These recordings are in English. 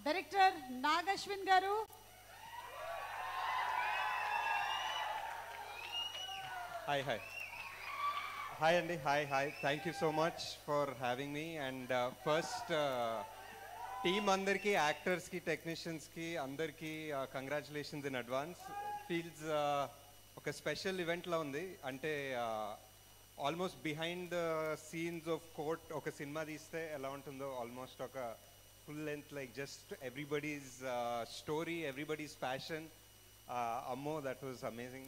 Director Nag Ashwin గారు. Hi Andy, hi. Thank you so much for having me. And first, team andarki, actors ki, technicians ki, andarki congratulations in advance. Feels oka special event la undi. Ante almost behind the scenes of court oka cinema diste ela untundo, almost oka full length, like just everybody's story, everybody's passion. Ammo, that was amazing.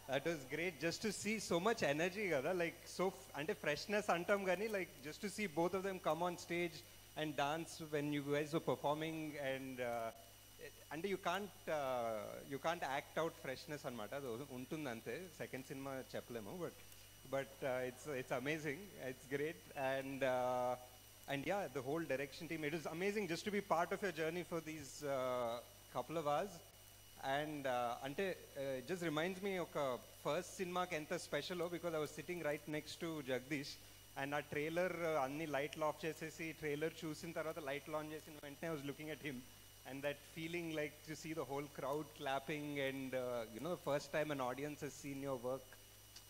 That was great just to see so much energy kada, like so ante freshness antam gani, like just to see both of them come on stage and dance when you guys were performing, and you can't act out freshness anamata, ado untundi ante second cinema cheppalemu, but it's amazing, it's great. And yeah, the whole direction team, it is amazing just to be part of your journey for these couple of hours. And it just reminds me of first cinema ki enta special, because I was sitting right next to Jagdish, and our trailer anni light off chesesi trailer chusin tarvata light on chesin ventane I was looking at him, and that feeling like to see the whole crowd clapping, and the first time an audience has seen your work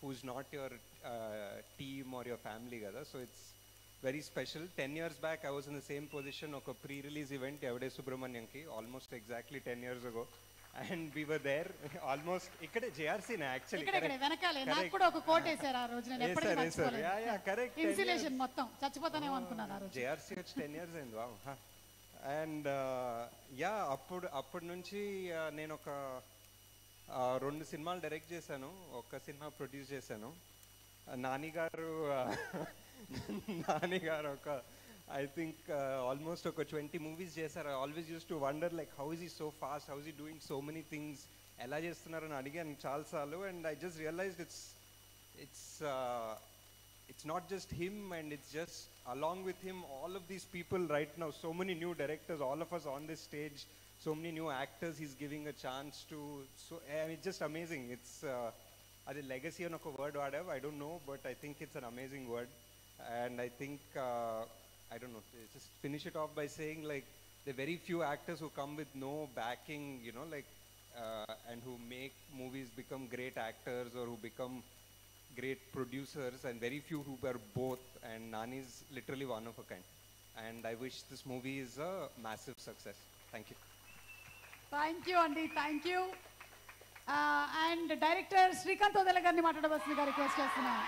who's not your team or your family kada, so it's very special. 10 years back I was in the same position of a pre-release event Evade Subramanianki, almost exactly 10 years ago, and we were there almost ikkade JRC na actually ఇక్కడ వెనకాలే నాకు కూడా ఒక coat వేశారు ఆ రోజు, నేను ఎప్పటికీ మర్చిపోలేను. yeah correct, ఇన్సులేషన్ మొత్తం చచ్చిపోతానేమో అనుకున్నాను ఆ రోజు. JRC వచ్చి 10 years అయింది. వావ్. అండ్ యా అప్పటి నుంచి నేను ఒక 2 సినిమాలు డైరెక్ట్ చేశాను, ఒక సినిమా ప్రొడ్యూస్ చేశాను. నాని గారు ఒక I think almost ఒక 20 movies చేశారు. I always used to wonder like how is he so fast, how is he doing so many things, ఎలా చేస్తున్నారని అడిగాను చాలాసార్లు. and I just realized it's not just him, and it's just along with him all of these people right now, so many new directors, all of us on this stage, so many new actors he's giving a chance to. So it's just amazing. It's adi legacy అని ఒక word వాడావు, I don't know, but I think it's an amazing word. And I think I don't know, just finish it off by saying like there are very few actors who come with no backing, like and who make movies become great actors or who become great producers, and very few who are both, and Nani is literally one of a kind, and I wish this movie is a massive success. Thank you. Thank you Andy, thank you. And director Srikanth Odala గారిని మాట్లాడవలసిందిగా request చేస్తున్నాను.